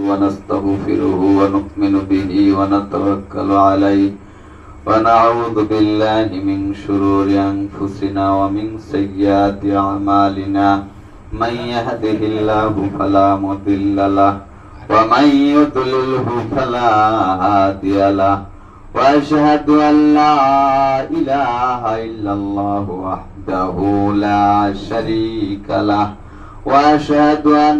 ونستغفره ونؤمن به ونتوكل عليه ونعوذ بالله من شرور أنفسنا ومن سيئات أعمالنا من يهده الله فلا مضل له ومن يضلله فلا هادي له وأشهد أن لا إله إلا الله وحده لا شريك له وأشهد أن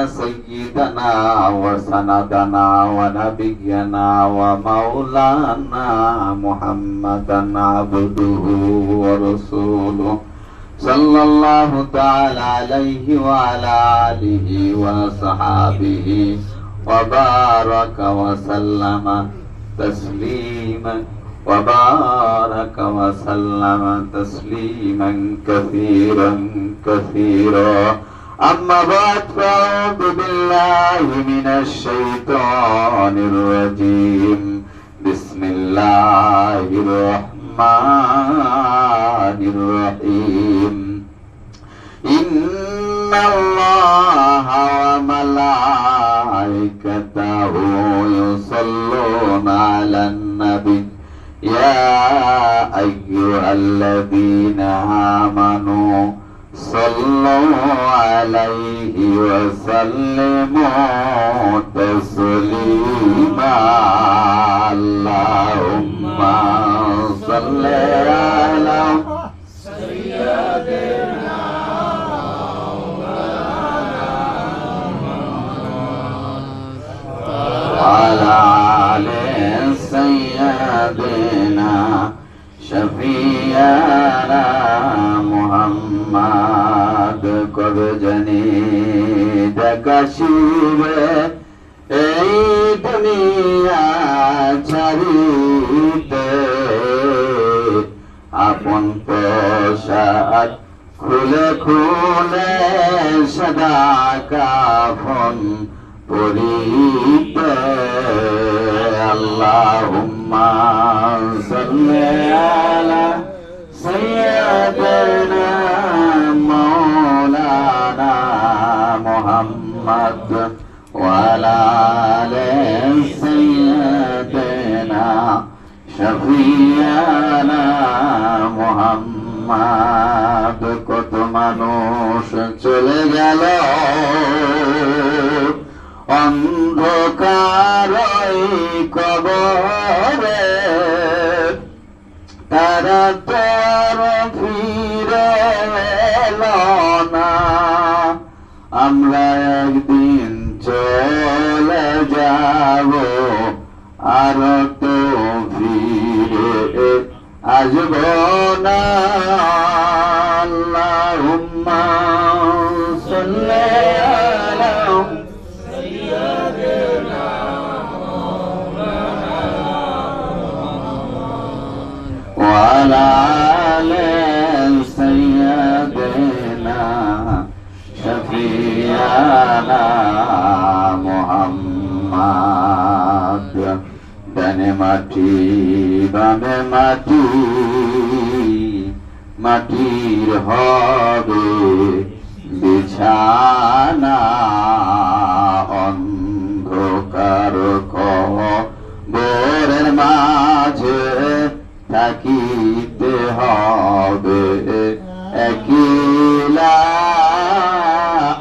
سيدنا وسندنا ونبينا ومولانا محمدا عبده ورسوله صلى الله تعالى عليه وعلى آله وصحابه وبارك وسلم تسليما وبارك وسلم تسليما كثيرا كثيرا أما بعد فأعوذ بالله من الشيطان الرجيم بسم الله الرحمن الرحيم إن الله وملائكته يصلون على النبي يا أيها الذين آمنوا صلوا عليه وسلموا تسليما اللهم صل على سيدنا وعلى آل سيدنا شفيعنا محمد قد جنيد কাশিবে এই দুনিয়া ছাড়িতে আপন পোশাক খুলে খুলে সদা কাফন পরিতে আল্লাহুম্মা সাল্লি আলা সাইয়্যিদিনা মাওলানা মুহাম্মদ ওয়া আলা আলি সাইয়্যিদিনা শফিয়ানা মুহাম্মদ কত মানুষ চলে গেল অন্ধকার কবরে তারা তোর ফিরে এলো না আমরা একদিন চলে যাব আর তো ফিরে আসব না আল্লাহুম্মা সাল্লি আলা সাইয়্যিদিনা মাওলানা ওয়া আলা আলি সাইয়্যিদিনা শফিয়ানা মুহাম্মদ ডানে মাটি বামে মাটি মাটির হবে বিছানা অন্ধকার কবরের মাঝে থাকিতে হবে একলা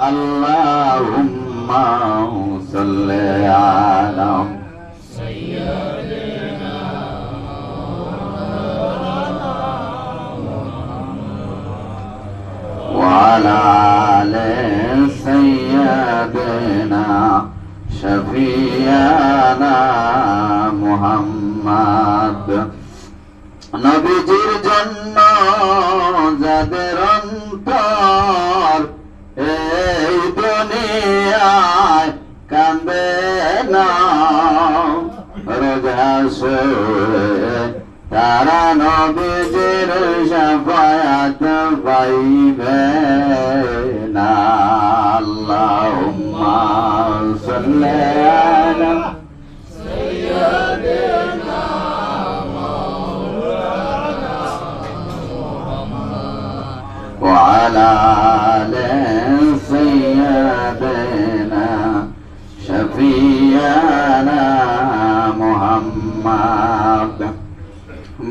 আল্লাহুম্মা সাল্লি আলা সাইয়্যিদিনা ওয়া আলা আলি সাইয়্যিদিনা শফিয়ানা মুহাম্মদ নবীজির জন্য যাদের অন্তর এই দুনিয়ায় কান্দে না রোজ হাসরে তারা নবীজির শাফায়াত পাইবে না আল্লাহুম্মা সাল্লি আলা সাইয়্যিদিনা মাওলানা মুহাম্মদ ওয়া আলা আলি সাইয়্যিদিনা শফি মুহাম্মদ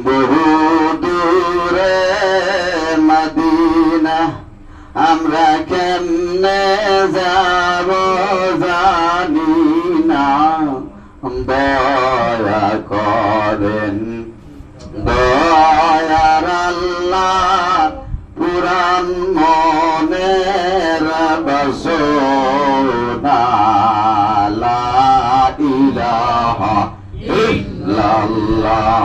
বহু দূরে মদিনা আমরা কেমনে যাব জানি না দয়া করেন দয়ার আল্লাহ পুরাণ মনের বাসনা লা ইলাহা ইল্লাল্লাহ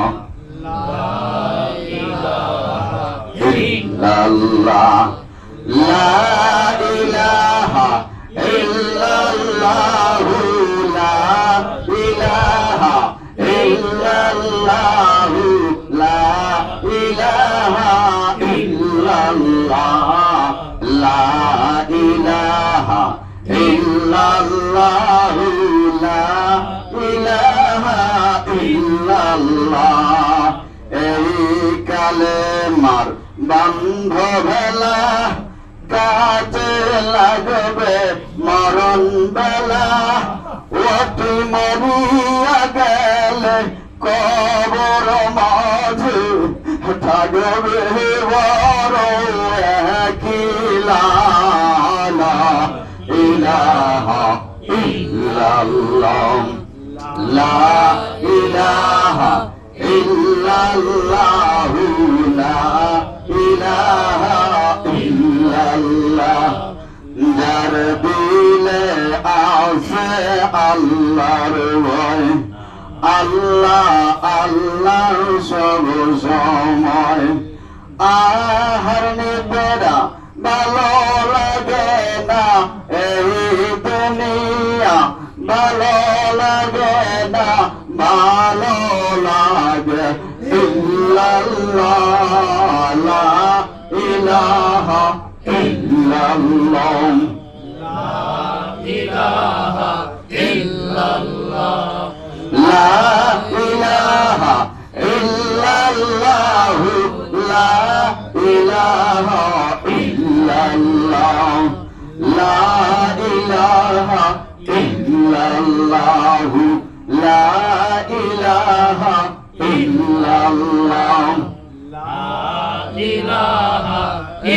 ইল্লাল্লাহ লা ইলাহা ইল্লাল্লাহ লা ইলাহা ইল্লাল্লাহ লা ইলাহা ইল্লাল্লাহ লা ইলাহা ইল্লাল্লাহ লা ইলাহা ইল্লাল্লাহ এই কালেমার বন্ধ ভেলা কাজে লাগবে মরণ বেলা অতি মরিয়া গেলে কবর মাঝে থাকবে বড় একলা লা ইলাহা ইল্লাল্লাহ লা ইলাহা ইল্লাল্লাহ লা ইলাহা ইল্লাল্লাহ যার দিলে আছে আল্লাহর ভয় আল্লাহ আল্লাহ সব সময় আহার নিবেদা ভালো লাগে না এই দুনিয়া ভালো লাগে না ভালো লাগে ইল্লাল্লাহ লা ইলাহা ইল্লাল্লাহ লা ইলাহা ইল্লাল্লাহ লা ইলাহা ইল্লাল্লাহ লা ইলাহা ইল্লাল্লাহ লা ইলাহা ইল্লাল্লাহ লা ইলাহা ইল্লাল্লাহ লা ইলাহা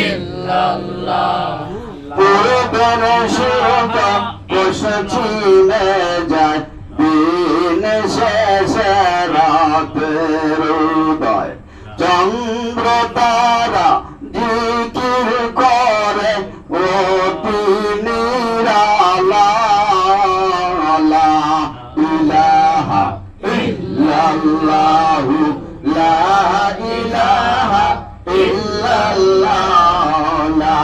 ইল্লাল্লাহ পূর্বের শিরকা বসেছিলে যায় দিন শেষে রাতের উদয় চন্দ্র তারা জিকির করে অতি নিরালা লা ইলাহা ইল্লাল্লাহ লা ইলাহা ইল্লাল্লাহ লা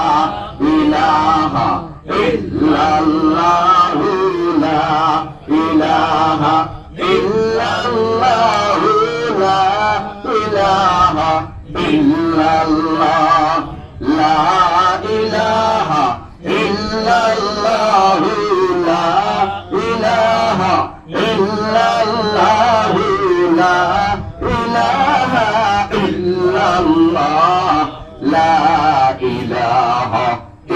ইলাহা ইল্লাল্লাহ লা ইলাহা ইল্লাল্লাহ লা ইলাহা ইল্লাল্লাহ লা ইলাহা ইল্লাল্লাহ লা ইলাহা ইল্লাল্লাহ লা ইলাহা ইল্লাল্লাহ লা ইলাহা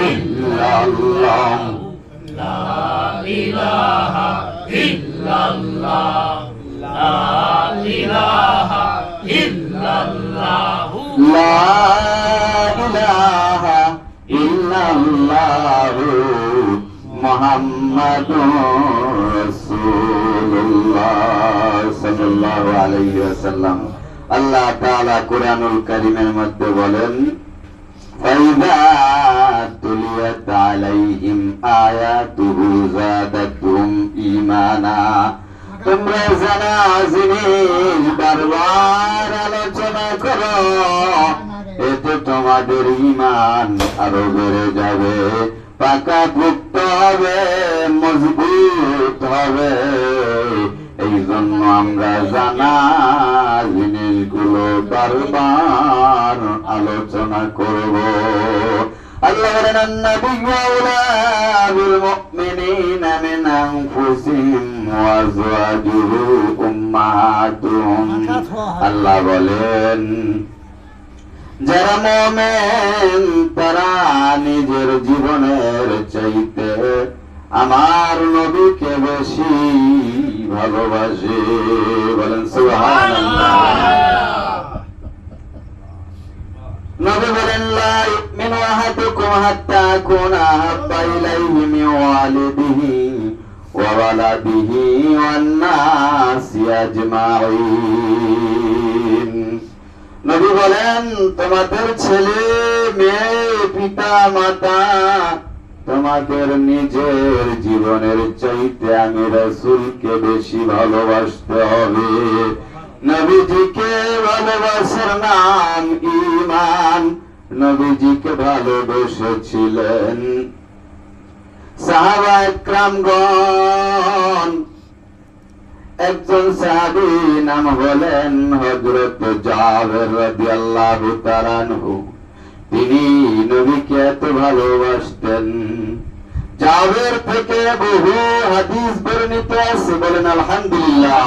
ইল্লাল্লাহ লা ইলাহা ইল্লাল্লাহ লা ইলাহা ইল্লাল্লাহ লা ইলাহা ইল্লাল্লাহ মুহাম্মাদুর রাসূলুল্লাহ সাল্লাল্লাহু আলাইহি ওয়াসাল্লাম আল্লাহ তাআলা কুরআনুল কারীমের মধ্যে বলেন ফাইযা তুলিয়াত আলাইহিম আয়াতুহু যাদাতুহুম ঈমানা তোমরা জানা জিনিস বারবার আলোচনা করো এতে তোমাদের ঈমান আরো বেড়ে যাবে পাকাপোক্ত হবে মজবুত হবে এই জন্য আমরা জানা জিনিসগুলো বারবার আলোচনা করব আল্লাহ বলেন আন-নাবিয়্যু আওলা বিল মুমিনিনা মিন আনফুসিহিম ওয়া আযওয়াজুহু উম্মাহাতুহুম আল্লাহ বলেন যারা মুমিন তারা নিজের জীবনের চাইতে আমার নবীকে বেশি ভালোবাসে। ওয়ালাদিহি ওয়ান নাসি আজমাইন। নবী বলেন, তোমাদের ছেলে মেয়ে, পিতা মাতা, তোমাদের নিজের জীবনের চাইতে আমি রাসূলকে বেশি ভালোবাসতে হবে। নবীজিকে ভালোবাসার নাম ঈমান। নবীজিকে ভালোবেসেছিলেন সাহাবায়ে কেরামগণ। একজন সাহাবী নাম হলেন হযরত জাবের রাদিয়াল্লাহু তাআলা আনহু। তিনি নবীকে এত ভালোবাসতেন, জাবের থেকে বহু হাদিস বর্ণিত আছে, বলেন আলহামদুলিল্লাহ।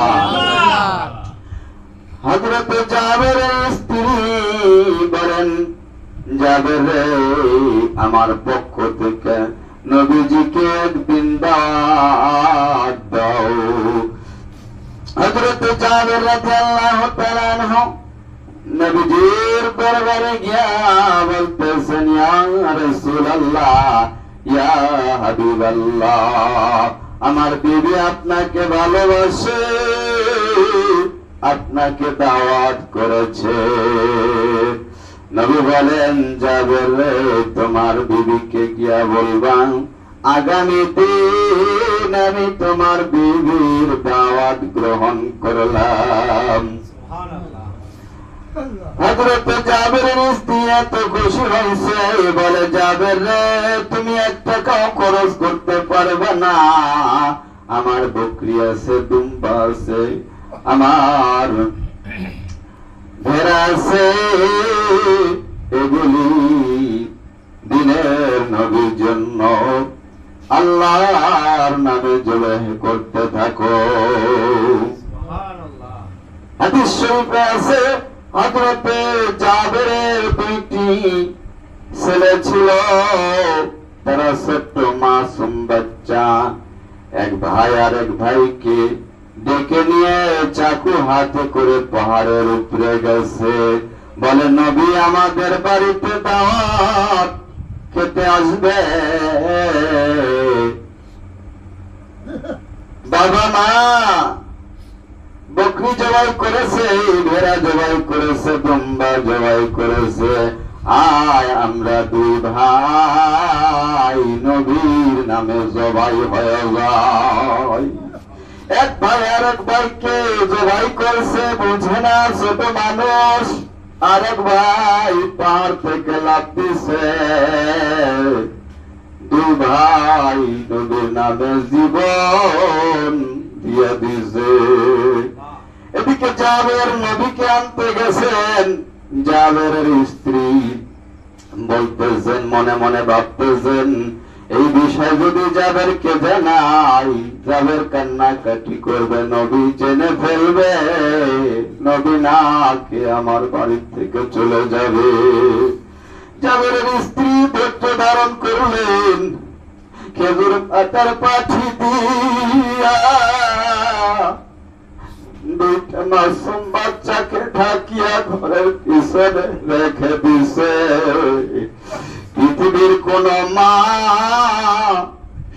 হযরত জাবেরের স্ত্রী বলেন, জাবের রে, আমার পক্ষ থেকে নবীজিকে একদিন দাওয়াত দাও। হযরত জাবের রাদিয়াল্লাহু তাআলা আনহু নবীজির দরবারে গিয়া বলতেছেন, ইয়া রাসূলুল্লাহ, ইয়া হাবিবাল্লাহ, আমার বিবি আপনাকে ভালোবাসে, আপনাকে দাওয়াত করেছে। নবী বলেন, জাবের রে, তোমার বিবিকে গিয়া বলবা আগামী দিন আমি তোমার বিবির দাওয়াত গ্রহণ করলাম। হযরত জাবেরের স্ত্রী এত খুশি হয়েছে, বলে, জাবের রে, তুমি 1 টাকাও খরচ করতে পারবে না। আমার বকরি আছে, দুম্বা আছে, আমার ভেড়া আছে, এগুলি দিনের নবীর জন্য আল্লাহর নামে জবাহ করতে থাকো। হাদিস শরীফে আছে, হযরত জাবেরের 2টি ছেলে ছিল, তারা ছোট্ট মাসুম বাচ্চা। এক ভাই আর এক ভাইকে ডেকে নিয়ে চাকু হাতে করে পাহাড়ের উপরে গেছে, বলে, নবী আমাদের বাড়িতে দাওয়াত খেতে আসবে। বাবা মা বকরি জবাই করেছে, ভেড়া জবাই করেছে, দুম্বা জবাই করেছে, আয় আমরা 2 ভাই নবীর নামে জবাই হয়ে যাই। এক ভাই আর এক ভাইকে জবাই করছে, বুঝে না, ছোট মানুষ। আরেক ভাই পাহাড় থেকে লাফ দিছে, 2 ভাই নবীর নামে জীবন দিয়ে দিছে। এদিকে জাবের নবীকে আনতে গেছেন। জাবেরের স্ত্রী বলতেছেন, মনে মনে ভাবতেছেন, এই বিষয় যদি জাবেরকে জানাই, জাবের কান্নাকাটি করবে, নবী জেনে ফেলবে, নবী না কে আমার বাড়ি থেকে চলে যাবে। জাবেরের স্ত্রী ধৈর্য ধারণ করলেন, খেজুর পাতার পাঠি দিয়া 2টা মাসুম বাচ্চাকে ঢাকিয়া ঘরের পিছনে রেখে দিছে। পৃথিবীর কোন মা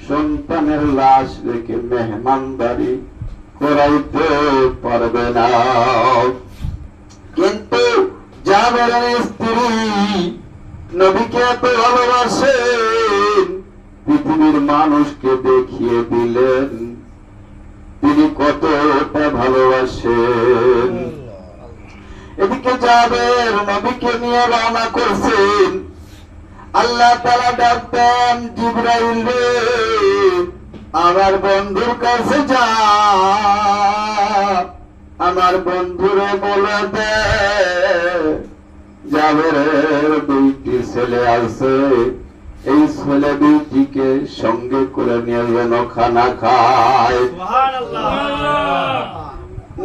সন্তানের লাশ রেখে মেহমানদারি করাইতে পারবে না, কিন্তু জাবেরের স্ত্রী নবীকে এত ভালোবাসেন, পৃথিবীর মানুষকে দেখিয়ে দিলেন তিনি কতটা ভালোবাসেন। এদিকে জাবের নবীকে নিয়ে রওনা করছেন। আল্লাহ তাআলা ডাকতেন, জিবরাইল রে, আমার বন্ধুর কাছে যা, আমার বন্ধুরে বলে দে জাবেরের 2টি ছেলে আছে, এই ছেলে 2টিকে সঙ্গে করে নিয়ে যেন খানা খায়।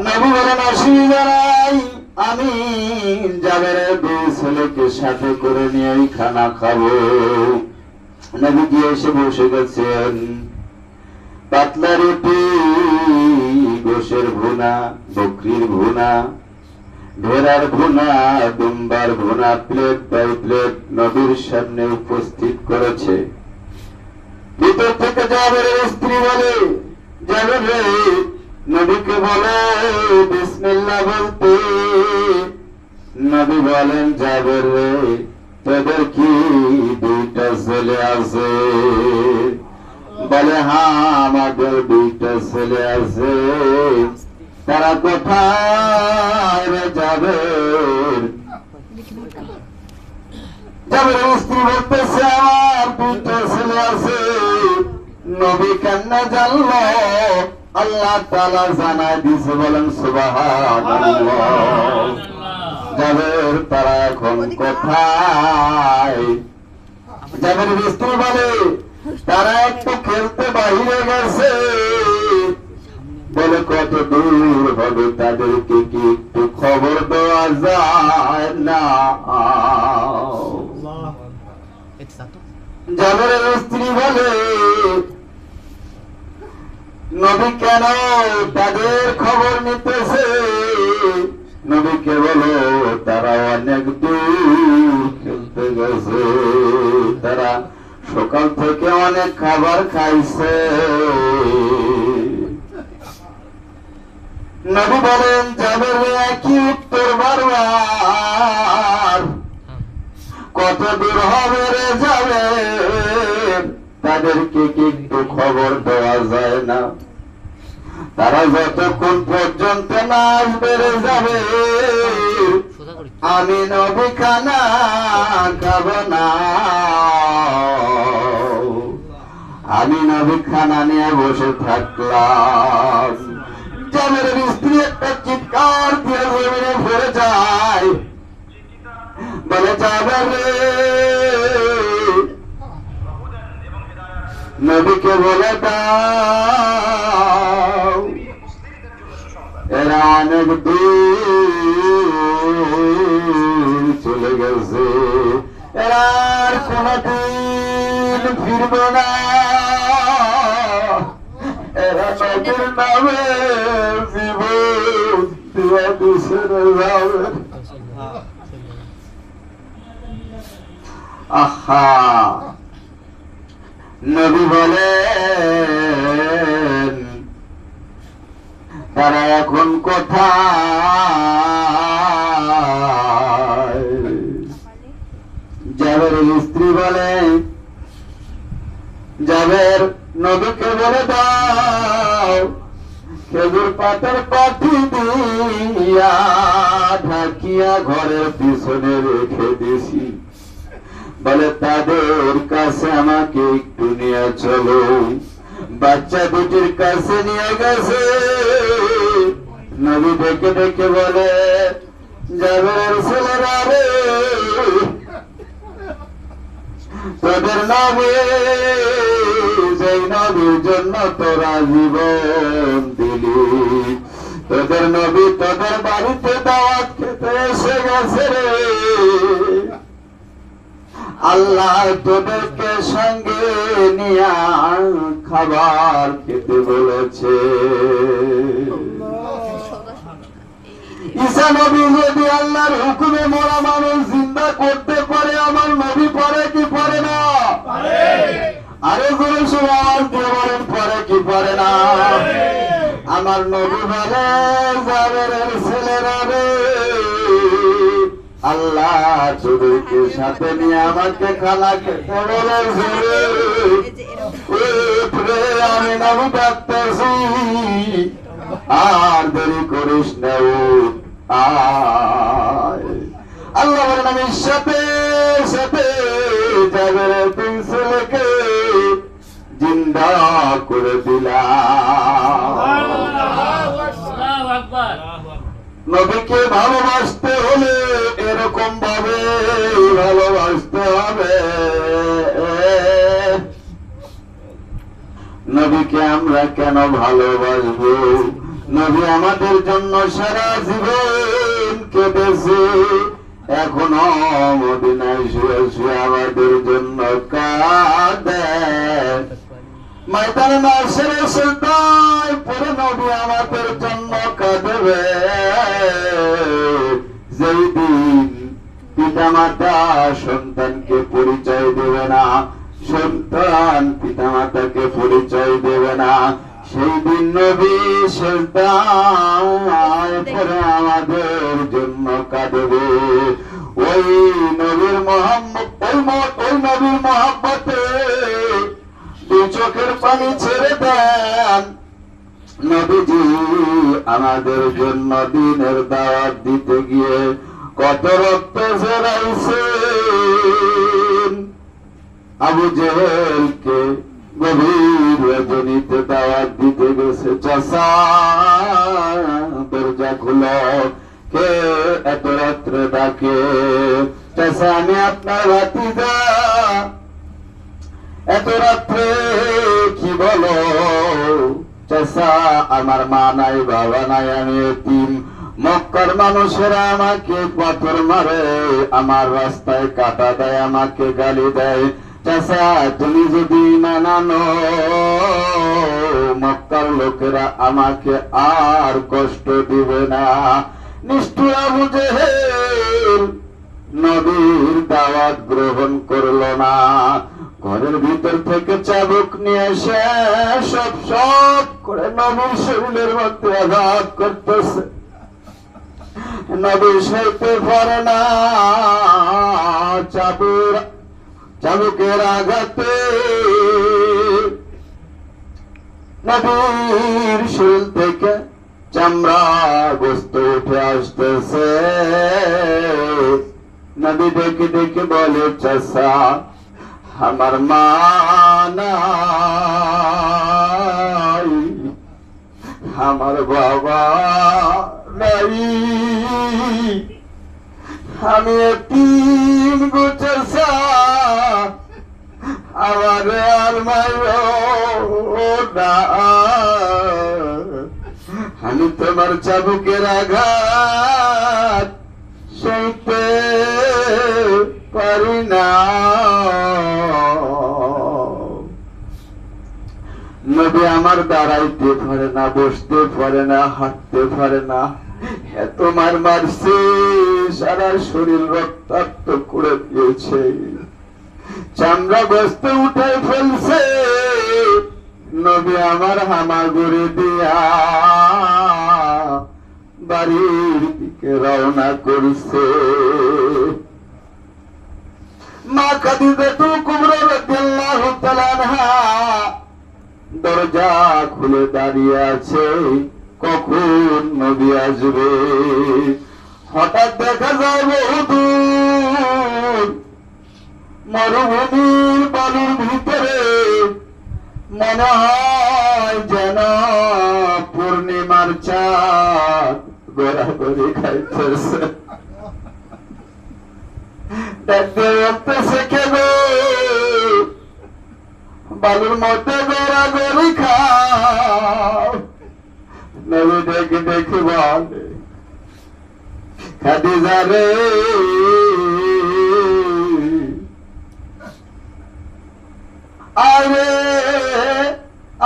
নবী বলেন, অসুবিধা নাই, আমি জাবেরের 2 ছেলেকে সাথে করে নিয়ে খানা খাবো। নবীজি এসে বসে গেছেন। পাতলা রুটি, গোশের ভুনা, বকরির ভুনা, ভেড়ার ভুনা, দুম্বার ভুনা প্লেট বাই প্লেট নবীর সামনে উপস্থিত করেছে। ভিতর থেকে জাবেরের স্ত্রী বলে, জাবের রে নবীকে বলে বিসমিল্লাহ বলতে। নবী বলেন জাবের রে তোদের কি দুইটা ছেলে আছে? বলে হ্যাঁ আমাদের দুইটা ছেলে আছে। তারা কোথায় রে জাবের? জাবের স্ত্রী বলতেছে আমার দুইটা ছেলে আছে। নবী কেন জানলো? আল্লাহ তাআলা জানায় দিয়েছে, বলেন সুবহানাল্লাহ। জাবের তারা এখন কোথায়? জাবের স্ত্রী বলে তারা একটু খেলতে বাহিরে গেছে। বলে কত দূর হবে, তাদেরকে কি একটু খবর দেওয়া যায় না? জাবের স্ত্রী বলে নবী কেন তাদের খবর নিতেছে? নবীকে বলো তারা অনেক দূর খেলতে গেছে, তারা সকাল থেকে অনেক খাবার খাইছে। নবী বলেন জাবের একই উত্তর বারবার, কত দূর হবে রে যাবে? তাদেরকে কি একটু খবর দেওয়া যায় না? তারা যতক্ষণ পর্যন্ত না আসবে রে যাবে, আমি নবী খানা খাব না। আমি নবী খানা নিয়ে বসে থাকলাম। জাবের স্ত্রী একটা চিৎকার দিয়ে জমিনে পড়ে যায়, বলে জাবের রে নবীকে বলে দাও এরা অনেক দূর চলে গেছে, এরা আর কোনদিন ফিরবে না। এরা নবীর নামে জীবন দিয়া ছেড়ে যাবে। আহা, নবী বলেন তারা এখন কোথায়? জাবের স্ত্রী বলে জাবের নবীকে বলে দাও খেজুর পাতার পাঠি দিয়া ঢাকিয়া ঘরের পিছনে রেখে দিছি। বলে তাদের কাছে আমাকে একটু নিয়ে চলো। বাচ্চা দুটির কাছে নিয়ে গেছে। নবী ডেকে ডেকে বলে জাবের ছেলেরা রে, তোদের নবী যেই নবীর জন্য তোরা জীবন দিলি, তোদের নবী তোদের বাড়িতে দাওয়াত খেতে এসে গেছে রে। আল্লাহ তোদেরকে সঙ্গে নিয়ে খাবার খেতে বলেছে। ঈসা নবী যদি আল্লাহর হুকুমে মরা মানুষ জিন্দা করতে পারে, আমার নবী পারে কি পারে না? আরে জোরে সবাই আওয়াজ দিয়ে বলেন পারে কি পারে না? আমার নবী বলে জাবেরের ছেলেরা রে, আল্লাহ তোদেরকে সাথে নিয়ে আমাকে খানা খেতে বলেছে। আমি নবী ডাকতেছি, আর দেরি করিস না, আল্লাহ বলেন আমি সাথে সাথে জাবেরের তিন ছেলেকে জিন্দা করে দিলাম। নবীকে ভালোবাসতে হলে এরকম ভাবে ভালোবাসতে হবে। নবীকে আমরা কেন ভালোবাসবো? নবী আমাদের জন্য সারা জীবন কেঁদেছে, এখনো মদিনায় শুয়ে শুয়ে আমাদের জন্য কাঁদে। ময়দানে মাশরে সিজদায় পড়ে নবী আমাদের জন্য কাঁদবে। যেই দিন পিতামাতা সন্তানকে পরিচয় দেবে না, সন্তান পিতামাতাকে পরিচয় দেবে না, সেই তিন নবী সেজদায় পড়ে আমাদের জন্য কাঁদবে। ওই নবীর মহব্বতে দুই চোখের পানি ছেড়ে দেন। নবীজি আমাদের জন্য দিনের দাওয়াত দিতে গিয়ে কত রক্ত ঝরাইছেন। আবু জেহেলকে গভীর রজনীতে দাওয়াত দিতে গেছে, চাচা দরজা খুলো, কে এত রাত্রে ডাকে? চাচা আমি আপনার ভাতিজা, এত রাত্রে কি বলো? চাচা আমার মা নাই, বাবা নাই, আমি এতিম। মক্কার মানুষেরা আমাকে পাথর মারে, আমার রাস্তায় কাটা দেয়, আমাকে গালি দেয়। চাচা তুমি যদি মানানো, মক্কার লোকেরা আমাকে আর কষ্ট দিবে না। নিষ্ঠুর আবু জেহেল নবীর দাওয়াত গ্রহণ করল না। ঘরের ভিতর থেকে চাবুক নিয়ে এসে সব করে নবীর শরীরের মধ্যে আঘাত করতেছে। নবী সইতে পারে না চাবুকের আঘাতে। নবীর শরীর থেকে চামড়া গোস্ত উঠে আসতেছে। নবী ডেকে ডেকে বলে, চাচা আমার মা নাই, আমার বাবা নাই, আমি এতিম গো চাচা, আমার আর মাইরো না। আমি তোমার চাবুকের আঘাত সইতে পারি না। নবী আমার দাঁড়াইতে পারে না, বসতে পারে না, হাঁটতে পারে না। এত মার মারছে, সারা শরীর রক্তাক্ত করে দিয়েছে, চামড়া গোস্ত উঠে ফেলছে। নবী আমার হামাগুড়ি দিয়া বাড়ির দিকে রওনা করছে। মা খাদিজাতুল কুবরা রাদিয়াল্লাহু তাআলা আনহা দরজা খুলে দাঁড়িয়ে আছে, কখন নবী আসবে। হঠাৎ দেখা যায় বহুদূর মরুভূমির বালুর ভিতরে মনে হয় যেন পূর্ণিমার চাঁদ গড়াগড়ি খাইতেছে। দেখতে দেখতেছে কেন বালুর মধ্যে গড়াগড়ি খাও। নবী দেখে দেখে বলে, খাদিজা রে, আরে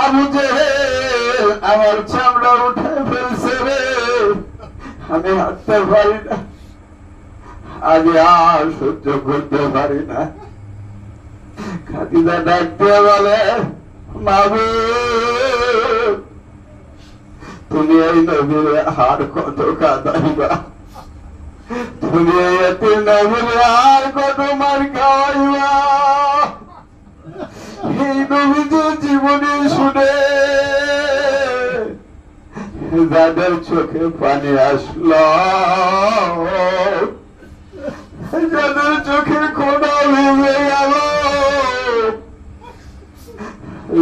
আবু জেহেল আমার চামড়া উঠে ফেলছে রে, আমি হাঁটতে পারি না, আমি আর সহ্য করতে পারি না। খাদিজা ডাকতে বলে, মাহবুব তুমি এই নবীর হার কত কাঁদাইবা, তুমি এই নবীর হার কত মার খাওয়াইবা। এই নবীজি জীবনে শুনে যাদের চোখে পানি আসলো, যাদের চোখে খোঁড়া ভেঙে গেল,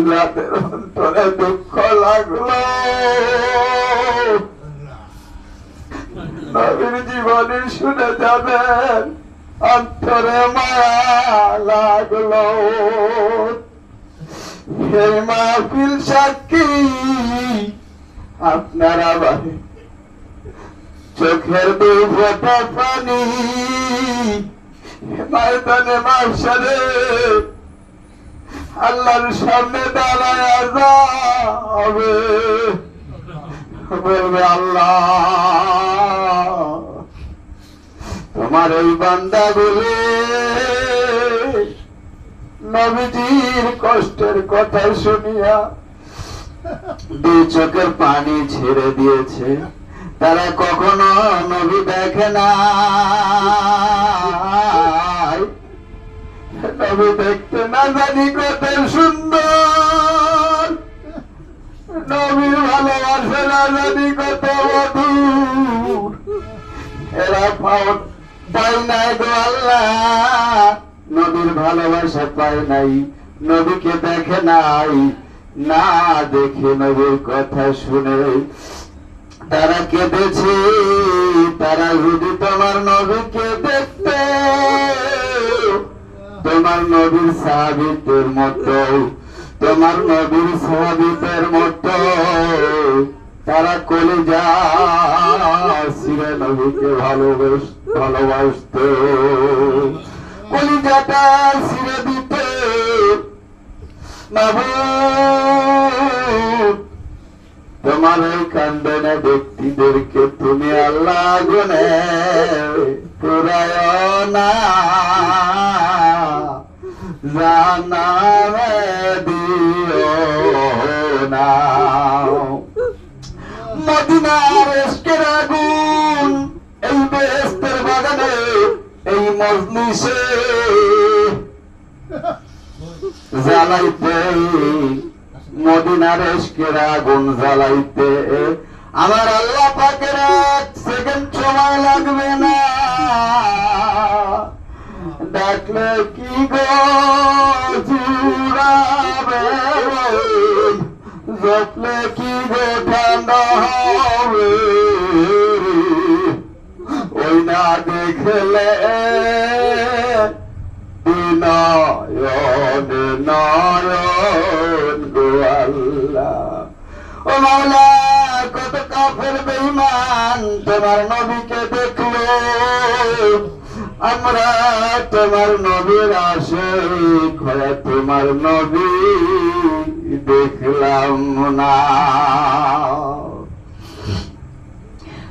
যাদের অন্তরে দুঃখ লাগলো, নবীর জীবনে শুনে যাবেন অন্তরে মায়া লাগলো। এই মাহফিল সাক্ষী, আপনারা বাড়ি চোখের দুই ফোঁটা পানি ময়দানে মাহশরে আল্লাহর সামনে দাঁড়ায়া যাবে, বলবে আল্লাহ তোমার এই বান্দা বলে নবীজির কষ্টের কথা শুনিয়া দুই চোখের পানি ছেড়ে দিয়েছে, তারা কখনো নবী দেখে না। নবী দেখতে না জানি কত সুন্দর, নবীর ভালোবাসে না জানি কত মধুর। এরা পাই নাই গো আল্লাহ, নবীর ভালোবাসা পায় নাই, নবীকে দেখে নাই, না দেখে নবীর কথা শুনে তারা কেঁদেছে। তারা যদি তোমার নবীকে দেখতে, তোমার নবীর সাহাবীদের মতো, তোমার নবীর সাহাবীদের মতো তারা কলিজা ছিঁড়ে নবীকে ভালোবাসত, কলিজাটা ছিঁড়ে দিত। মাবুদ, তোমার এই কান্দনে ব্যক্তিদেরকে তুমি আল্লাহ গুনে পুরায় না, জানামে দিও না। মদিনার ইশকের আগুন এই বেহেশতের বাগানে, এই মজলিসে জ্বালাইতে, মদিনার ইশকের আগুন জ্বালাইতে আমার আল্লাহ পাকের 1 সেকেন্ড সময় লাগবে না। ডাকলে কি গো জুড়াবে, জপলে কি গো ঠান্ডা হবে, ওই না দেখলে নয়ন নয়ন গো আল্লাহ। ও মাওলা, কত কাফের বেঈমান তোমার নবীকে দেখলো, আমরা তোমার নবীর আশিক হয়ে তোমার নবী দেখলাম না।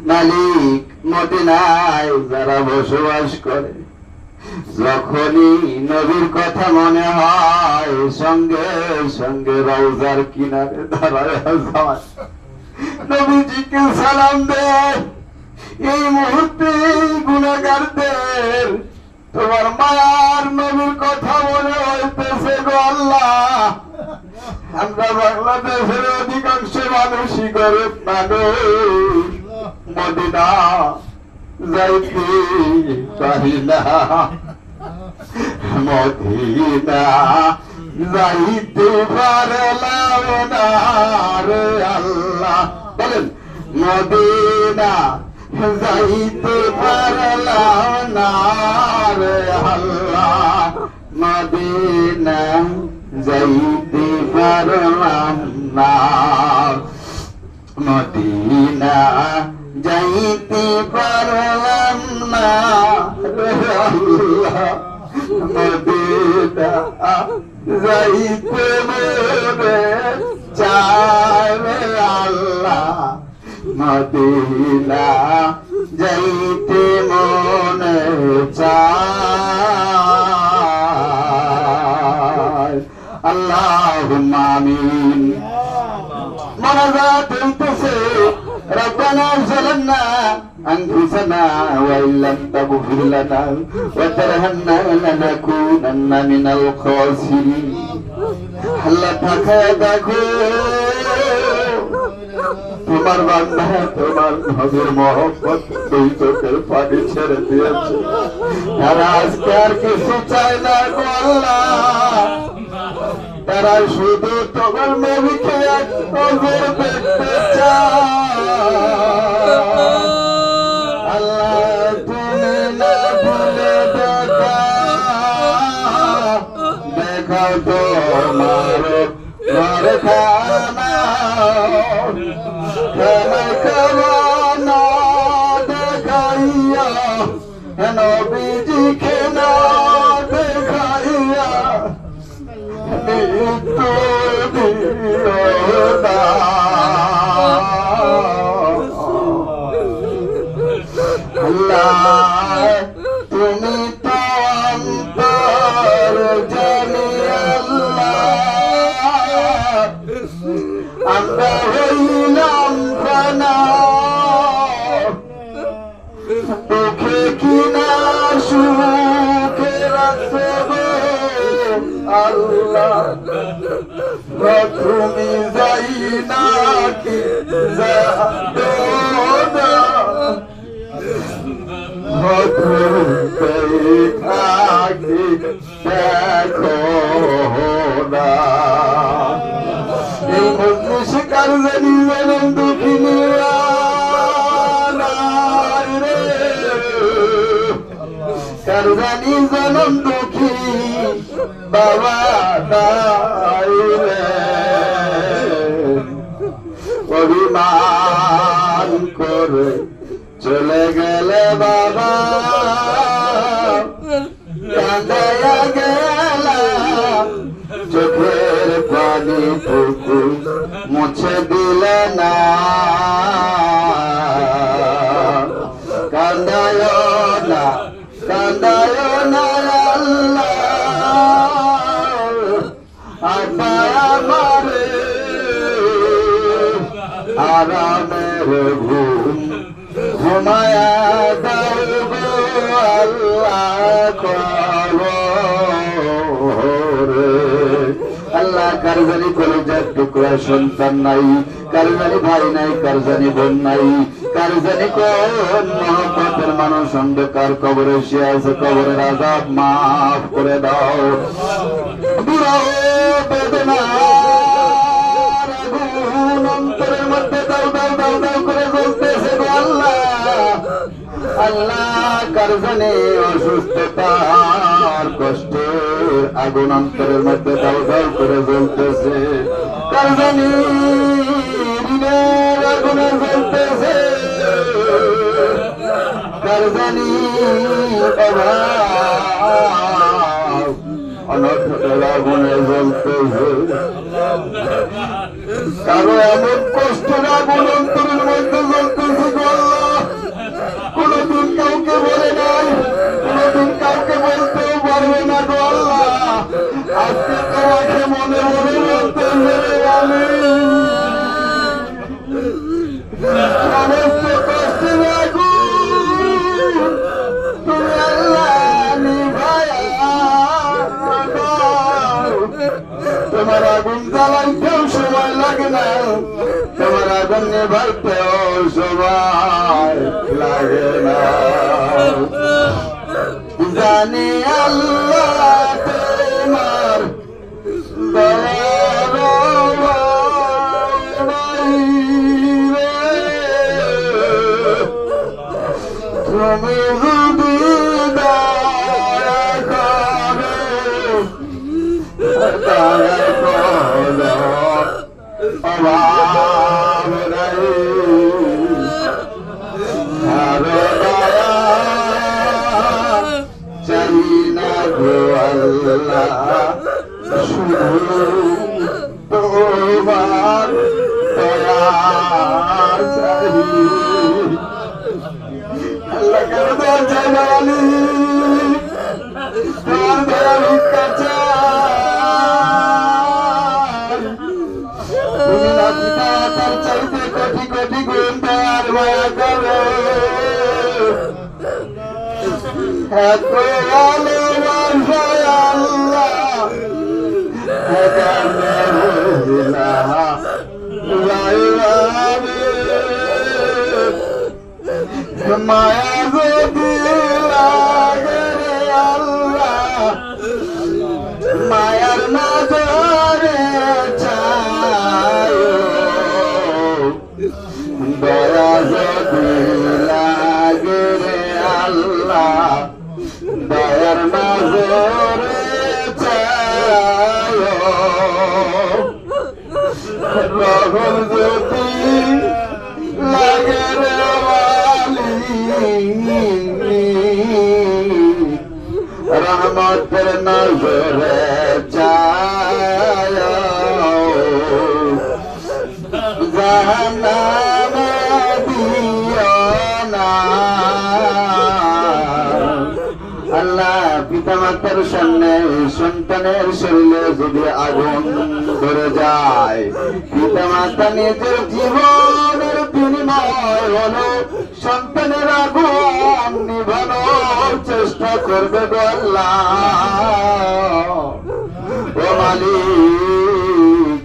মালিক, মদিনায় যারা বসবাস করে, যখনই নবীর কথা মনে হয় সঙ্গে সঙ্গে রওজার কিনারে দাঁড়ায় যায়, নবীজিকে সালাম দেয়। এই মুহূর্তে গুনাহগারদের তোমার মায়ার নবীর কথা মনে হইতেছে গো আল্লাহ। আমরা বাংলাদেশের অধিকাংশ মানুষই গরিব মানুষ, মদিনা যাইতে পারি না, মদিনা যাইতে পারলাম না রে আল্লাহ। বলেন, মদিনা যাইতে পারলাম না রে আল্লাহ, মদিনা যাইতে পারলাম না, মদিনা যাইতে পারলাম না রে আল্লাহ, মদিনা যাইতে মনে চায় রে আল্লাহ, মদিনা যাইতে মনে চায়। আল্লাহুম্মা আমিন। মোনাজাত হইতেছে, রব্বানা যালামনা আনফুসানা ওয়া ইল্লাম তাগফির লানা ওয়া তারহামনা লানাকুনান্না মিনাল খাসিরিন। আল্লাহ তাকায় দেখো, তোমার বান্দা তোমার নবীর মহব্বত দুই চোখের পানি ছেড়ে দিয়েছে, তারা আজকে আর কিছু চায় না গো আল্লাহ, তারা শুধু তোমার নবীকে এক নজর দেখতে চায়। আল্লাহ, তুমি না ভুলে দেখাও তোমার ঘরখানা, খানা দেখাইয়া নবীজিকে না দেখাইয়া মৃত্যু দিও না। আল্লাহ, তুমি তো অন্তর জানি আল্লাহ, তুমি যাই নাকি যাও না থাকি দেখো না এই মজলিসে কার জানি জানেন দুঃখিনী কার জানি জানেন দুঃখী বাবা অভিমান করে চলে গেলে বাবা কাঁদায়া গেলাম চোখের পানি টুকু মুছে দিলে না কাঁদায় না কাঁদায় না আল্লাহ আমারে আরামের ঘুম ঘুমায়া দাও গো আল্লাহ আল্লাহ কার জানি কলেজার টুকরা সন্তান নাই কার জানি ভাই নাই কার জানি বোন নাই কার জানি কোন মহব্বতের মানুষ অন্ধকার কবরে শুয়ে আছে কবরের আযাব মাফ করে দাও বিরহ বেদনা অন্তরের মধ্যে দাও দাও দাও দাও করে জ্বলতেছে গো আল্লাহ আল্লাহ কার জানি অসুস্থতার কষ্টের আগুন অন্তরের মধ্যে দাও দাও করে জ্বলতেছে কার জানি ঋণের আগুনে জ্বলতেছে কার জানি অভাব অনর্থের আগুনে জ্বলতেছে কারো এমন কষ্টের আগুন অন্তরের মধ্যে জ্বলতেছে গো আল্লাহ কোনদিন কাউকে বলে নাই কোনদিন কাউকে বলতেও পারবে না গো আল্লাহ আজকে তোমাকে মনে মনে বলতেছে আমি সমস্ত কষ্টের আগুন তুমি আল্লাহ নিভায়া তোমার আগুন জ্বালাইতেও সময় লাগে না তোমার আগুন নিভাইতেও সময় লাগে না জানি আল্লাহ তোমার তুমি যদি দয়া করো দয়া করো অভাব নাই আরো দয়া চাই না গো আল্লাহ শুধু তোমার দয়া চাই আল্লাহ কেন দয়া চাই না আলী তোমার দয়া ভিক্ষা চাই তুমি না পিতা তার চাইতে কোটি কোটি গুণ দয়ার মায়া করো এত ভালোবাসায় আল্লাহ মায়া যদি লাগে রে আল্লাহ মায়ার নজরে চায় দয়া যদি লাগে রে আল্লাহ দয়ার নজরে চায় রহম যদি লাগে রে রহমতের নজরে চায় জাহান্নামে দিও না আল্লাহ পিতা মাতার সামনে সন্তানের শরীরে যদি আগুন ধরে যায় পিতা মাতা নিজের জীবনের বিনিময় হলো সন্তানের আগুন নিভানোর চেষ্টা করবে গো আল্লাহ ও মালিক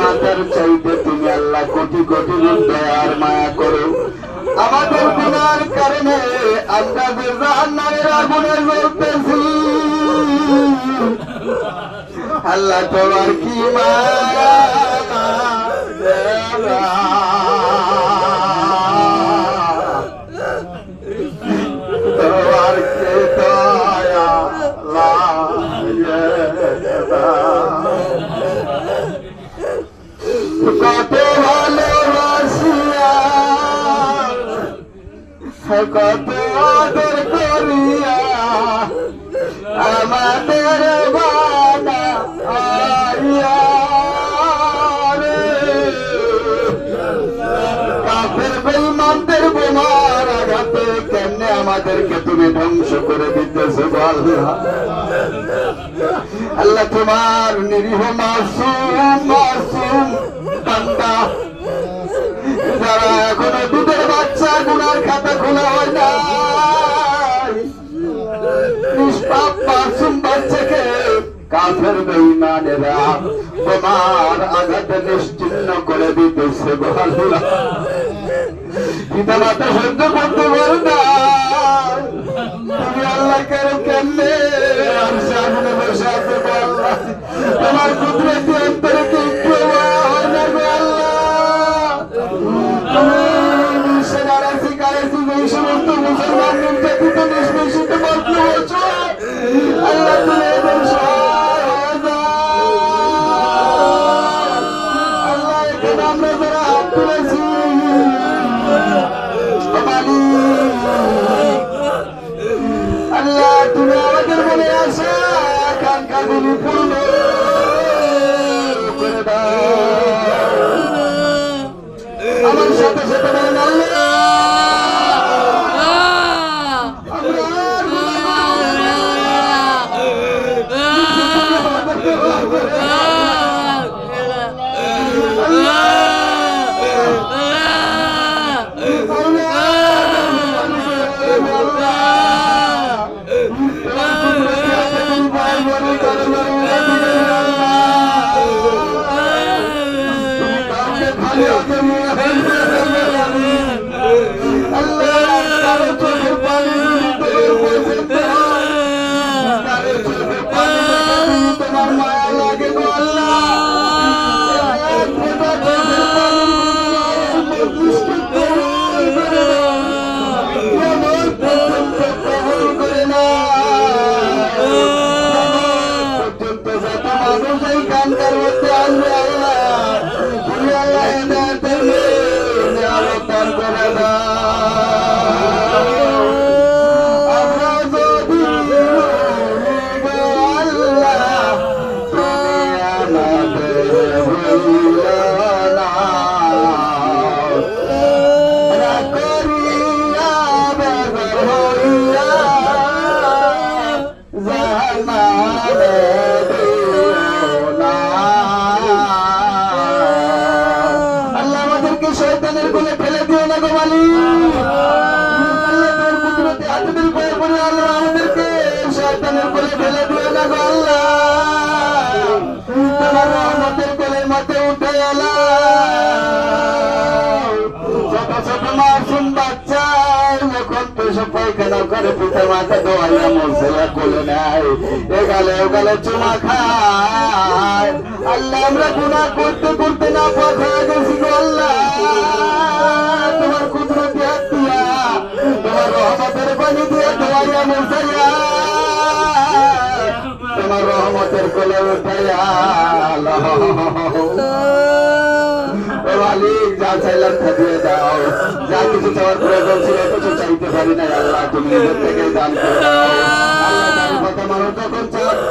মাতার চাইতে তুমি আল্লাহ কোটি কোটি গুণ দয়ার মায়া করো। আমাদের গুনার কারণে আমরা যে জাহান্নামের আগুনে জ্বলতেছি, আল্লাহ তোমার কি মায়া তোমার কে দয়া কত ভালোবাসিয়া কত আদর করিয়া আমাদের বানা আইয়া রে, কাফের বেঈমানদের বোমার আঘাতে কেমনে আমাদেরকে তুমি ধ্বংস করে দিতেছো আল্লাহ। আল্লাহ তোমার নিরীহ মাসুম মাসুম বান্দা যারা এখনো দুধের বাচ্চা গুনার খাতা খোলা হয় না, নিষ্পাপ মাসুম বাচ্চাকে কাফের বেঈমানেরা তোমার আঘাতে নিশ্চিহ্ন করে দিতেছে আল্লাহ। পিতা মাতা সহ্য করতে পারে না, তুমি আল্লাহ কেন কেমনে আগুনে বসে আছে আল্লাহ, তোমার কুদরতি অন্তরে কি একটু হয় না গো আল্লাহ। তুমি সেনারাশি কারাশি এই সমস্ত মুসলমান নির্যাতিত নিষ্পেষিত বদল হচ্ছ আল্লাহ, তুমি এদের সহায় হয়ে যাও আল্লাহ। এখানে আমরা যারা হাত তুলেছি আল্লাহ, তুমি আমাদের মনে আসা আকাঙ্ক্ষাগুলি পূর্ণ করে দাও। আমার সাথে সাথে বলেন আল্লাহ পায়খানা করে পিতা মাথা দোয়াইয়া মরছে কোলে নাই, এগালে ওগালে চুমা খায়। আল্লাহ আমরা গুনাহ করতে করতে না পাখা গেছি গো আল্লাহ, তোমার কুদরতি হাত দিয়া তোমার রহমতের পানি দিয়ে দোয়াইয়া মরছাইয়া তোমার রহমতের কোলে উঠাইয়া মালিক যা চাইলাম থাকিয়ে দাও, যা কিছু চাওয়ার প্রয়োজন ছিল কিছু চাইতে পারি না আল্লাহ, তুমি নিজের থেকে দান করে দাও আল্লাহ। তার কথা মানুষ যখন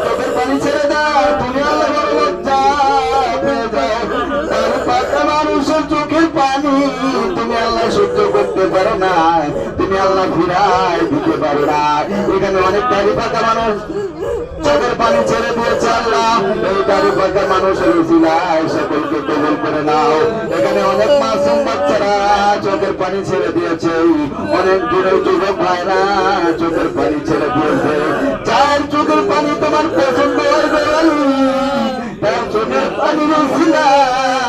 চোখের পানি ছেড়ে দাও তুমি আল্লাহ বড় লজ্জা পেয়ে যাও। তার পাকা মানুষের চোখের পানি তুমি আল্লাহ সহ্য করতে পারো না, তুমি আল্লাহ ফিরাই দিতে পারো না। এখানে অনেক দাড়ি পাকা মানুষ চোখের পানি ছেড়ে দিয়েছে আল্লাহ, এই দাড়ি পাকা মানুষের উসিলায় সকলকে কবুল করে নাও। এখানে অনেক মাসুম বাচ্চারা চোখের পানি ছেড়ে দিয়েছে, অনেক দূরের যুবক ভাইরা চোখের পানি ছেড়ে দিয়েছে। যার চোখের পানি তোমার পছন্দ হয় তার চোখের পানির উসিলায়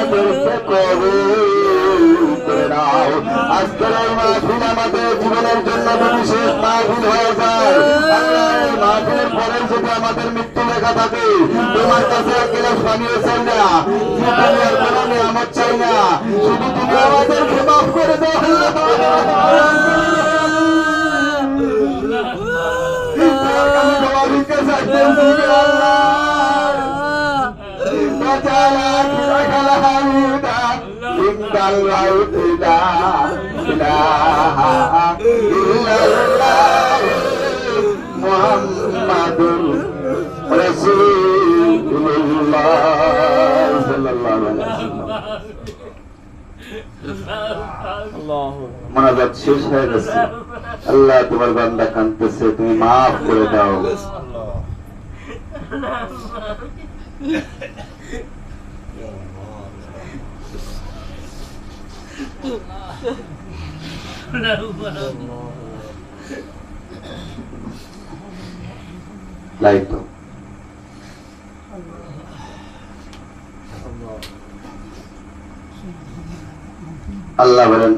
আমাদেরকে কবুল করে নাও। আজকের এই মাহফিল আমাদের জীবনের জন্য বিশেষ মাহফিল হয়ে যায়। আল্লাহ, এই মাহফিলের পরে যদি আমাদের মৃত্যু লেখা থাকে, তোমার কাছে এক গিলাস পানিও চাই না, দুনিয়ার কোনো নিয়ামত চাই না, শুধু তুমি আমাদেরকে মাফ করে দাও। আমি তোমার কাছে চাইতেছি আল্লাহ, মুহাম্মাদুর রাসূলুল্লাহ সাল্লাল্লাহু আলাইহি ওয়াসাল্লাম। মোনাজাত শেষ হয়ে গেছে। আল্লাহ, তোমার বান্দা কাঁদতেছে, তুমি মাফ করে দাও। লাইট দাও। আল্লাহ বলেন